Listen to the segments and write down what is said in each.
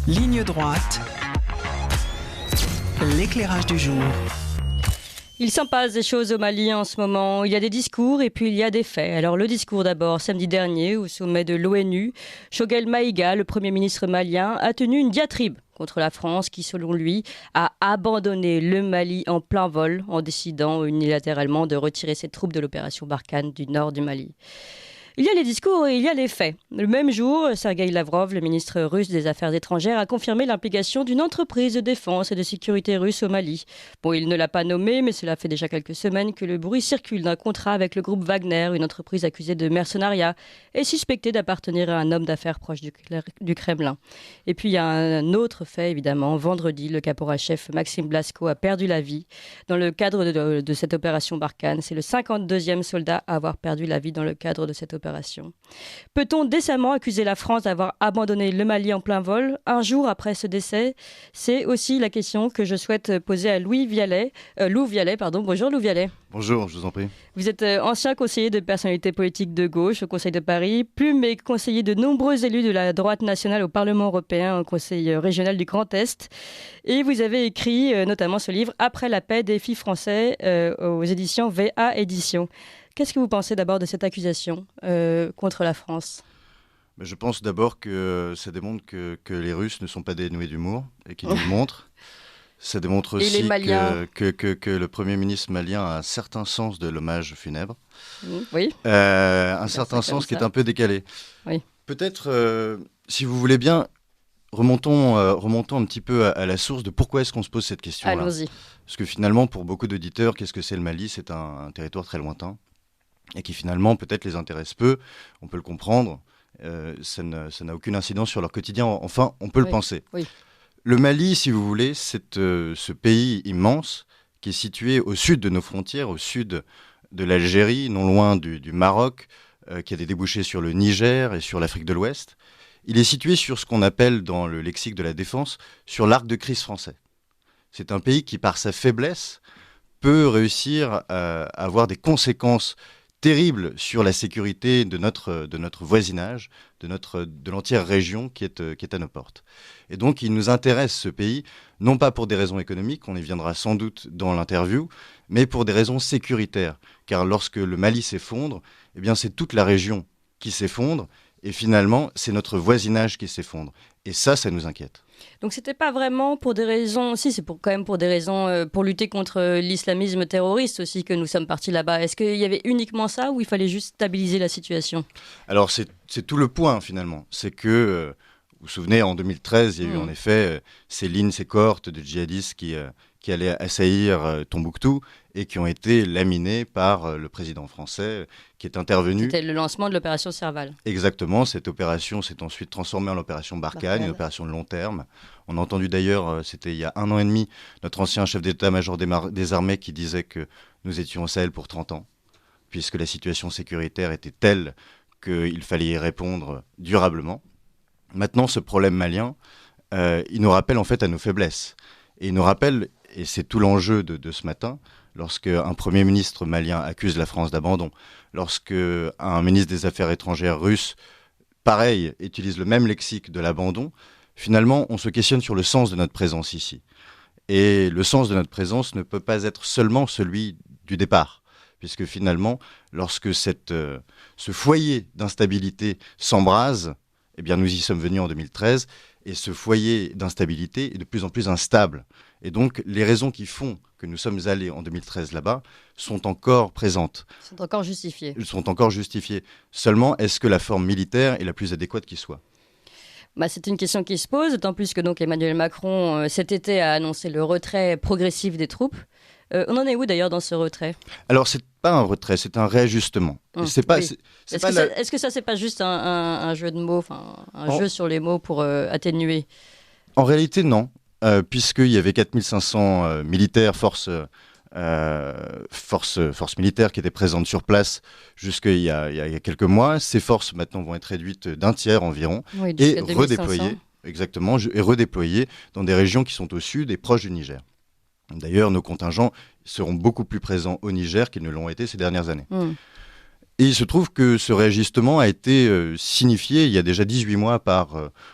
Ligne droite, l'éclairage du jour. Il s'en passe des choses au Mali en ce moment. Il y a des discours et puis il y a des faits. Alors le discours d'abord, samedi dernier, au sommet de l'ONU, Choguel Maïga, le Premier ministre malien, a tenu une diatribe contre la France qui, selon lui, a abandonné le Mali en plein vol en décidant unilatéralement de retirer ses troupes de l'opération Barkhane du nord du Mali. Il y a les discours et il y a les faits. Le même jour, Sergueï Lavrov, le ministre russe des Affaires étrangères, a confirmé l'implication d'une entreprise de défense et de sécurité russe au Mali. Bon, il ne l'a pas nommé, mais cela fait déjà quelques semaines que le bruit circule d'un contrat avec le groupe Wagner, une entreprise accusée de mercenariat et suspectée d'appartenir à un homme d'affaires proche du Kremlin. Et puis il y a un autre fait, évidemment. Vendredi, le caporal-chef Maxime Blasco a perdu la vie dans le cadre de cette opération Barkhane. C'est le 52e soldat à avoir perdu la vie dans le cadre de cette opération. Peut-on décemment accuser la France d'avoir abandonné le Mali en plein vol un jour après ce décès? C'est aussi la question que je souhaite poser à Lou Vialet. Bonjour Lou Vialet. Bonjour, je vous en prie. Vous êtes ancien conseiller de personnalité politique de gauche au Conseil de Paris, plume et conseiller de nombreux élus de la droite nationale au Parlement européen, au Conseil régional du Grand Est. Et vous avez écrit notamment ce livre « Après la paix, défi français » aux éditions VA Éditions. Qu'est-ce que vous pensez d'abord de cette accusation contre la France ? Je pense d'abord que ça démontre que les Russes ne sont pas dénués d'humour et qu'ils nous le montrent. Ça démontre aussi que le Premier ministre malien a un certain sens de l'hommage funèbre. Oui. Un certain sens qui est un peu décalé. Oui. Peut-être, si vous voulez bien, remontons un petit peu à la source de pourquoi est-ce qu'on se pose cette question-là. Allons-y. Parce que finalement, pour beaucoup d'auditeurs, qu'est-ce que c'est le Mali ? C'est un territoire très lointain et qui finalement peut-être les intéresse peu. On peut le comprendre. Ça n'a aucune incidence sur leur quotidien. Enfin, on peut le penser. Oui. Le Mali, si vous voulez, c'est ce pays immense qui est situé au sud de nos frontières, au sud de l'Algérie, non loin du Maroc, qui a des débouchés sur le Niger et sur l'Afrique de l'Ouest. Il est situé sur ce qu'on appelle, dans le lexique de la défense, sur l'arc de crise français. C'est un pays qui, par sa faiblesse, peut réussir à avoir des conséquences terribles sur la sécurité de notre voisinage, de l'entière région qui est à nos portes. Et donc, il nous intéresse, ce pays, non pas pour des raisons économiques, on y viendra sans doute dans l'interview, mais pour des raisons sécuritaires. Car lorsque le Mali s'effondre, eh bien, c'est toute la région qui s'effondre, et finalement, c'est notre voisinage qui s'effondre. Et ça nous inquiète. Donc c'était pas vraiment pour des raisons, quand même pour des raisons pour lutter contre l'islamisme terroriste aussi que nous sommes partis là-bas. Est-ce qu'il y avait uniquement ça ou il fallait juste stabiliser la situation ? Alors c'est tout le point finalement. C'est que, vous vous souvenez, en 2013, il y a eu en effet ces cohortes de djihadistes qui allaient assaillir Tombouctou et qui ont été laminés par le président français qui est intervenu. C'était le lancement de l'opération Serval. Exactement, cette opération s'est ensuite transformée en l'opération Barkhane, une opération de long terme. On a entendu d'ailleurs, c'était il y a 1 an et demi, notre ancien chef d'état-major des armées qui disait que nous étions au Sahel pour 30 ans, puisque la situation sécuritaire était telle qu'il fallait y répondre durablement. Maintenant, ce problème malien, il nous rappelle en fait à nos faiblesses. Et il nous rappelle, et c'est tout l'enjeu de ce matin, lorsque un Premier ministre malien accuse la France d'abandon, lorsque un ministre des Affaires étrangères russe, pareil, utilise le même lexique de l'abandon, finalement, on se questionne sur le sens de notre présence ici. Et le sens de notre présence ne peut pas être seulement celui du départ, puisque finalement, lorsque ce foyer d'instabilité s'embrase, eh bien, nous y sommes venus en 2013, et ce foyer d'instabilité est de plus en plus instable. Et donc, les raisons qui font que nous sommes allés en 2013 là-bas sont encore présentes. Sont encore justifiées. Elles sont encore justifiées. Seulement, est-ce que la forme militaire est la plus adéquate qui soit ? C'est une question qui se pose, d'autant plus que donc, Emmanuel Macron, cet été, a annoncé le retrait progressif des troupes. On en est où d'ailleurs dans ce retrait ? Alors, c'est pas un retrait, c'est un réajustement. Est-ce que ça, c'est pas juste un jeu de mots, jeu sur les mots pour atténuer ? En réalité, non. Puisqu'il y avait 4500 militaires, forces militaires qui étaient présentes sur place jusqu'il y a quelques mois. Ces forces maintenant vont être réduites d'un tiers environ et redéployées dans des régions qui sont au sud et proches du Niger. D'ailleurs, nos contingents seront beaucoup plus présents au Niger qu'ils ne l'ont été ces dernières années. Et il se trouve que ce réajustement a été signifié il y a déjà 18 mois par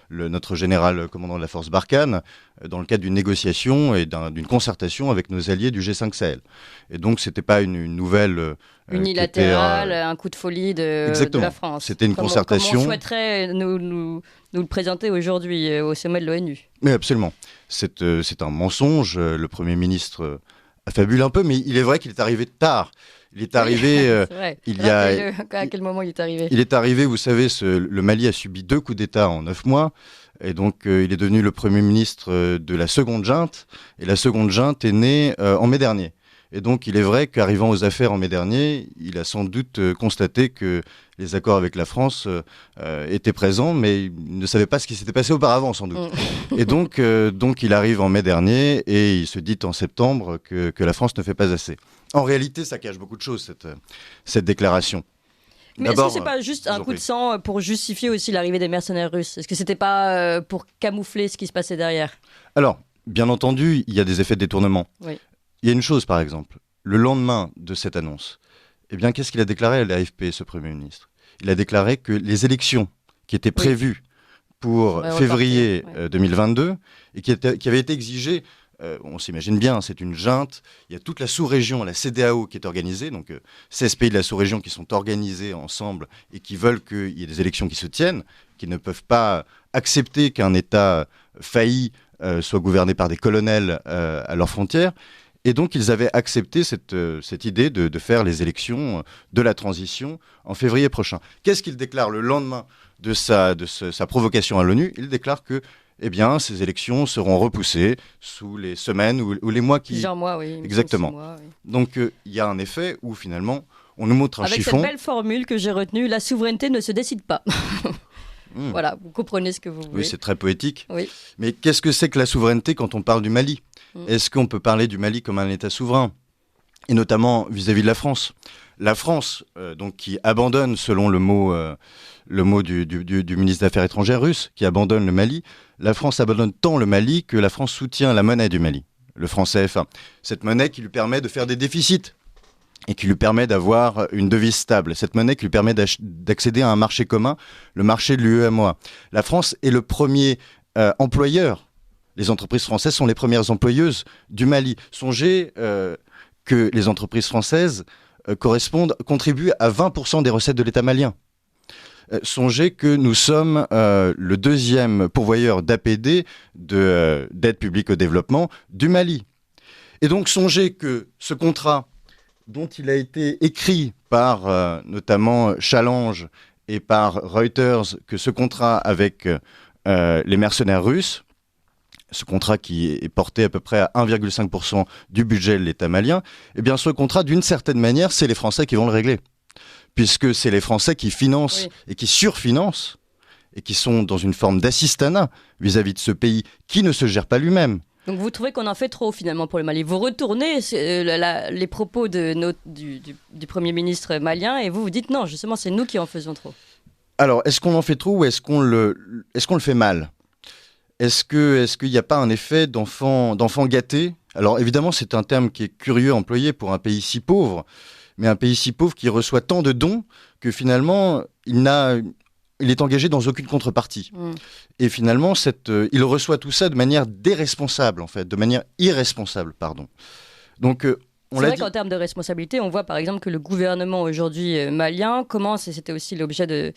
notre général commandant de la force Barkhane dans le cadre d'une négociation et d'une concertation avec nos alliés du G5 Sahel. Et donc, ce n'était pas une nouvelle... unilatérale, un coup de folie de la France. C'était une concertation. Comme on souhaiterait nous le présenter aujourd'hui au sommet de l'ONU. Mais absolument. C'est un mensonge. Le Premier ministre a fabulé un peu, mais il est vrai qu'il est arrivé tard. Il est arrivé... à quel moment il est arrivé ? Il est arrivé, vous savez, le Mali a subi 2 coups d'État en 9 mois. Et donc, il est devenu le Premier ministre de la seconde junte. Et la seconde junte est née en mai dernier. Et donc, il est vrai qu'arrivant aux affaires en mai dernier, il a sans doute constaté que les accords avec la France étaient présents, mais il ne savait pas ce qui s'était passé auparavant, sans doute. Et donc, il arrive en mai dernier et il se dit en septembre que la France ne fait pas assez. En réalité, ça cache beaucoup de choses, cette déclaration. Mais est-ce que c'est pas juste un coup de sang pour justifier aussi l'arrivée des mercenaires russes ? Est-ce que c'était pas pour camoufler ce qui se passait derrière ? Alors, bien entendu, il y a des effets de détournement. Oui. Il y a une chose, par exemple. Le lendemain de cette annonce, eh bien, qu'est-ce qu'il a déclaré à l'AFP, ce Premier ministre ? Il a déclaré que les élections qui étaient prévues pour février 2022 et qui avaient été exigées, on s'imagine bien, c'est une junte, il y a toute la sous-région, la CEDEAO qui est organisée, donc 16 pays de la sous-région qui sont organisés ensemble et qui veulent qu'il y ait des élections qui se tiennent, qui ne peuvent pas accepter qu'un État failli soit gouverné par des colonels à leurs frontières. Et donc, ils avaient accepté cette idée de faire les élections de la transition en février prochain. Qu'est-ce qu'il déclare le lendemain de sa provocation à l'ONU ? Il déclare que ces élections seront repoussées sous les semaines ou les mois qui... Plusieurs mois, oui. Exactement. Mois, oui. Donc, il y a un effet où, finalement, on nous montre un chiffon... Avec cette belle formule que j'ai retenue, la souveraineté ne se décide pas. Voilà, vous comprenez ce que vous voulez. Oui, c'est très poétique. Oui. Mais qu'est-ce que c'est que la souveraineté quand on parle du Mali ? Est-ce qu'on peut parler du Mali comme un État souverain ? Et notamment vis-à-vis de la France. La France, donc, qui abandonne, selon le mot du ministre des Affaires étrangères russe, qui abandonne le Mali, la France abandonne tant le Mali que la France soutient la monnaie du Mali, le franc CFA. Cette monnaie qui lui permet de faire des déficits et qui lui permet d'avoir une devise stable. Cette monnaie qui lui permet d'accéder à un marché commun, le marché de l'UEMOA. La France est le premier employeur. Les entreprises françaises sont les premières employeuses du Mali. Songez que les entreprises françaises contribuent à 20% des recettes de l'État malien. Songez que nous sommes le deuxième pourvoyeur d'APD, d'aide publique au développement, du Mali. Et donc songez que ce contrat dont il a été écrit par notamment Challenge et par Reuters, que ce contrat avec les mercenaires russes, ce contrat qui est porté à peu près à 1,5% du budget de l'État malien, eh bien ce contrat, d'une certaine manière, c'est les Français qui vont le régler. Puisque c'est les Français qui financent et qui surfinancent et qui sont dans une forme d'assistanat vis-à-vis de ce pays qui ne se gère pas lui-même. Donc vous trouvez qu'on en fait trop finalement pour le Mali. Vous retournez les propos du Premier ministre malien et vous dites non, justement c'est nous qui en faisons trop. Alors est-ce qu'on en fait trop ou est-ce qu'on le fait mal ? Est-ce qu'il n'y a pas un effet d'enfant gâté ? Alors évidemment c'est un terme qui est curieux employé pour un pays si pauvre, mais un pays si pauvre qui reçoit tant de dons que finalement il est engagé dans aucune contrepartie. Et finalement, il reçoit tout ça de manière déresponsable, en fait, de manière irresponsable, pardon. Donc, c'est vrai qu'en termes de responsabilité, on voit par exemple que le gouvernement aujourd'hui malien commence, et c'était aussi l'objet des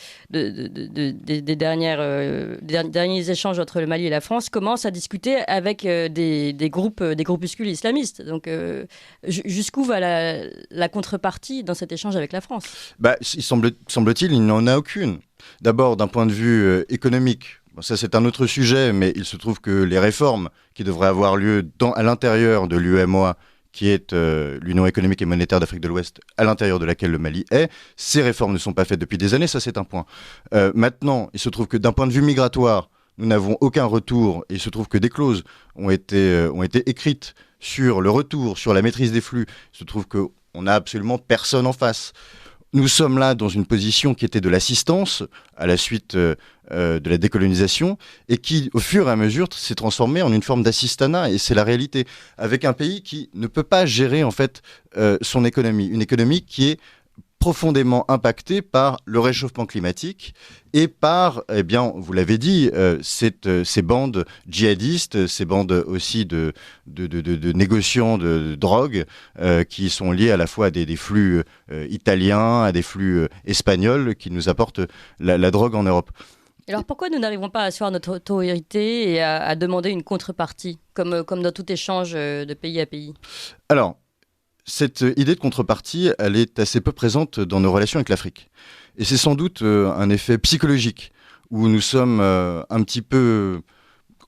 derniers échanges entre le Mali et la France, commence à discuter avec des groupuscules islamistes. Donc jusqu'où va la contrepartie dans cet échange avec la France ? Semble-t-il, il n'en a aucune. D'abord, d'un point de vue économique, ça c'est un autre sujet, mais il se trouve que les réformes qui devraient avoir lieu à l'intérieur de l'UEMOA, qui est l'Union économique et monétaire d'Afrique de l'Ouest, à l'intérieur de laquelle le Mali est. Ces réformes ne sont pas faites depuis des années, ça c'est un point. Maintenant, il se trouve que d'un point de vue migratoire, nous n'avons aucun retour, et il se trouve que des clauses ont été écrites sur le retour, sur la maîtrise des flux. Il se trouve qu'on n'a absolument personne en face. Nous sommes là dans une position qui était de l'assistance à la suite de la décolonisation et qui, au fur et à mesure, s'est transformée en une forme d'assistanat. Et c'est la réalité. Avec un pays qui ne peut pas gérer en fait son économie. Une économie qui est profondément impacté par le réchauffement climatique et par, vous l'avez dit, ces bandes djihadistes, ces bandes aussi de négociants de drogue qui sont liées à la fois à des flux italiens, à des flux espagnols qui nous apportent la drogue en Europe. Alors pourquoi nous n'arrivons pas à asseoir notre autorité et à demander une contrepartie, comme dans tout échange de pays à pays ? Alors, cette idée de contrepartie, elle est assez peu présente dans nos relations avec l'Afrique. Et c'est sans doute un effet psychologique, où nous sommes un petit peu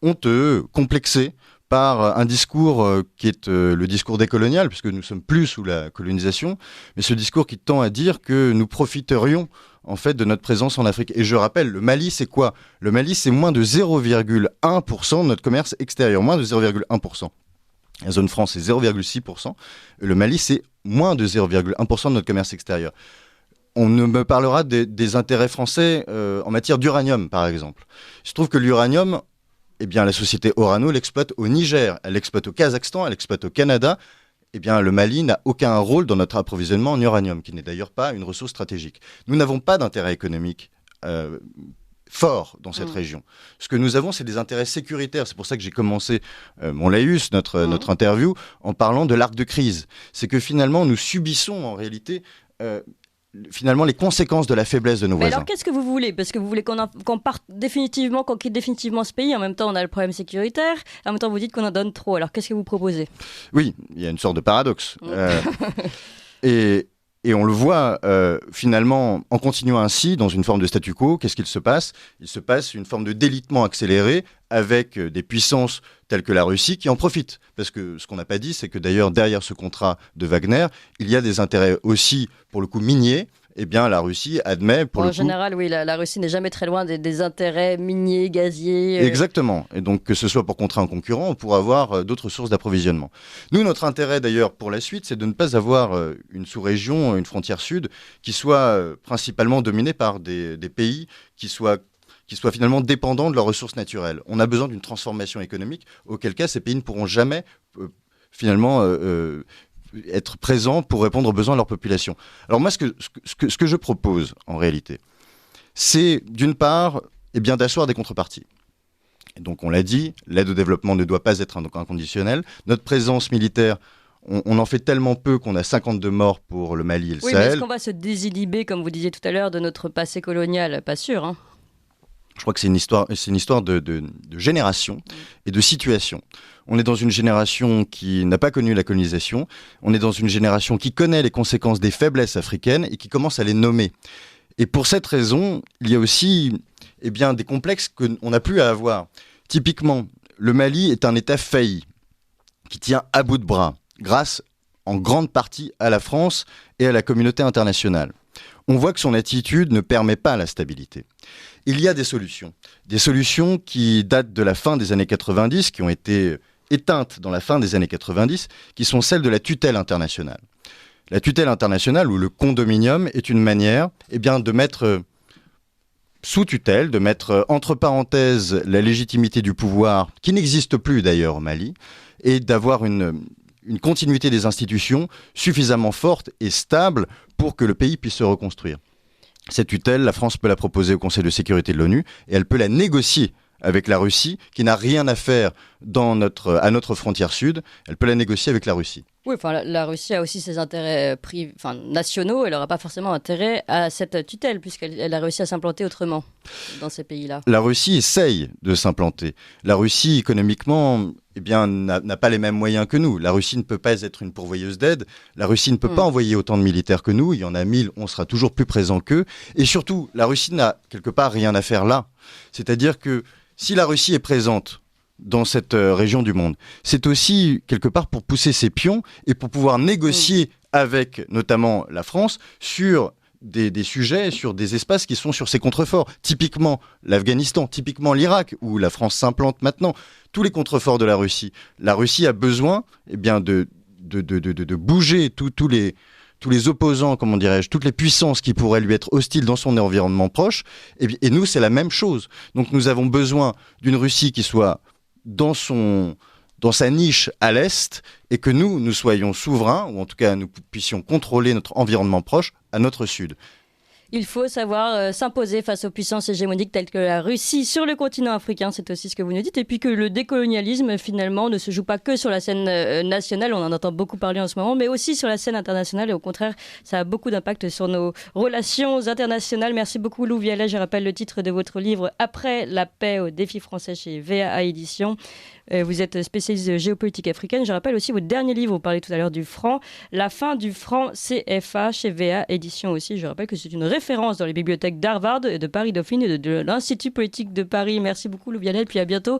honteux, complexés, par un discours qui est le discours décolonial, puisque nous sommes plus sous la colonisation, mais ce discours qui tend à dire que nous profiterions en fait de notre présence en Afrique. Et je rappelle, le Mali, c'est quoi ? Le Mali, c'est moins de 0,1% de notre commerce extérieur, moins de 0,1%. La zone franc, c'est 0,6%. Le Mali, c'est moins de 0,1% de notre commerce extérieur. On me parlera des intérêts français en matière d'uranium, par exemple. Il se trouve que l'uranium, la société Orano l'exploite au Niger, elle l'exploite au Kazakhstan, elle l'exploite au Canada. Le Mali n'a aucun rôle dans notre approvisionnement en uranium, qui n'est d'ailleurs pas une ressource stratégique. Nous n'avons pas d'intérêt économique fort dans cette région. Ce que nous avons, c'est des intérêts sécuritaires. C'est pour ça que j'ai commencé mon laïus, notre interview, en parlant de l'arc de crise. C'est que finalement, nous subissons en réalité les conséquences de la faiblesse de nos voisins. Alors qu'est-ce que vous voulez ? Parce que vous voulez qu'on parte définitivement, qu'on quitte définitivement ce pays. En même temps, on a le problème sécuritaire. En même temps, vous dites qu'on en donne trop. Alors qu'est-ce que vous proposez ? Oui, il y a une sorte de paradoxe. Et on le voit finalement en continuant ainsi dans une forme de statu quo. Qu'est-ce qu'il se passe ? Il se passe une forme de délitement accéléré avec des puissances telles que la Russie qui en profitent. Parce que ce qu'on n'a pas dit, c'est que d'ailleurs derrière ce contrat de Wagner, il y a des intérêts aussi pour le coup miniers. La Russie admet pour le coup... En général, oui, la Russie n'est jamais très loin des intérêts miniers, gaziers... Exactement. Et donc, que ce soit pour contrer un concurrent ou pour avoir d'autres sources d'approvisionnement. Nous, notre intérêt d'ailleurs pour la suite, c'est de ne pas avoir une sous-région, une frontière sud, qui soit principalement dominée par des pays qui soient finalement dépendants de leurs ressources naturelles. On a besoin d'une transformation économique, auquel cas ces pays ne pourront jamais être présents pour répondre aux besoins de leur population. Alors moi, ce que je propose, en réalité, c'est d'une part d'asseoir des contreparties. Et donc on l'a dit, l'aide au développement ne doit pas être inconditionnelle. Notre présence militaire, on en fait tellement peu qu'on a 52 morts pour le Mali et le Sahel. Mais est-ce qu'on va se désinhiber, comme vous disiez tout à l'heure, de notre passé colonial ? Pas sûr, hein. Je crois que c'est une histoire de génération et de situation. On est dans une génération qui n'a pas connu la colonisation. On est dans une génération qui connaît les conséquences des faiblesses africaines et qui commence à les nommer. Et pour cette raison, il y a aussi des complexes qu'on n'a plus à avoir. Typiquement, le Mali est un État failli qui tient à bout de bras grâce en grande partie à la France et à la communauté internationale. On voit que son attitude ne permet pas la stabilité. Il y a des solutions qui datent de la fin des années 90, qui ont été éteintes dans la fin des années 90, qui sont celles de la tutelle internationale. La tutelle internationale, ou le condominium, est une manière de mettre sous tutelle, de mettre entre parenthèses la légitimité du pouvoir, qui n'existe plus d'ailleurs au Mali, et d'avoir une continuité des institutions suffisamment forte et stable pour que le pays puisse se reconstruire. Cette tutelle, la France peut la proposer au Conseil de sécurité de l'ONU et elle peut la négocier avec la Russie, qui n'a rien à faire à notre frontière sud. Elle peut la négocier avec la Russie. Oui, la Russie a aussi ses intérêts nationaux. Elle n'aura pas forcément intérêt à cette tutelle, puisqu'elle a réussi à s'implanter autrement dans ces pays-là. La Russie essaye de s'implanter. La Russie, économiquement, n'a pas les mêmes moyens que nous. La Russie ne peut pas être une pourvoyeuse d'aide. La Russie ne peut pas envoyer autant de militaires que nous. Il y en a 1000, on sera toujours plus présent qu'eux. Et surtout, la Russie n'a quelque part rien à faire là. C'est-à-dire que si la Russie est présente dans cette région du monde, c'est aussi quelque part pour pousser ses pions et pour pouvoir négocier avec notamment la France sur des sujets, sur des espaces qui sont sur ses contreforts. Typiquement l'Afghanistan, typiquement l'Irak, où la France s'implante maintenant. Tous les contreforts de la Russie. La Russie a besoin de bouger tous les opposants, comment dirais-je, toutes les puissances qui pourraient lui être hostiles dans son environnement proche. Et nous, c'est la même chose. Donc nous avons besoin d'une Russie qui soit dans son dans sa niche à l'Est et que nous soyons souverains, ou en tout cas nous puissions contrôler notre environnement proche à notre sud. Il faut savoir s'imposer face aux puissances hégémoniques telles que la Russie sur le continent africain, c'est aussi ce que vous nous dites. Et puis que le décolonialisme, finalement, ne se joue pas que sur la scène nationale, on en entend beaucoup parler en ce moment, mais aussi sur la scène internationale. Et au contraire, ça a beaucoup d'impact sur nos relations internationales. Merci beaucoup Lou Vialet. Je rappelle le titre de votre livre « Après la paix aux défis français » chez VAA Éditions. Vous êtes spécialiste de géopolitique africaine. Je rappelle aussi votre dernier livre, vous parlez tout à l'heure du franc, La fin du franc CFA chez VA Éditions aussi. Je rappelle que c'est une référence dans les bibliothèques d'Harvard, de Paris-Dauphine et de l'Institut politique de Paris. Merci beaucoup Lou Vialet, puis à bientôt.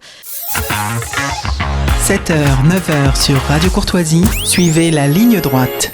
7h, 9h sur Radio Courtoisie, suivez la ligne droite.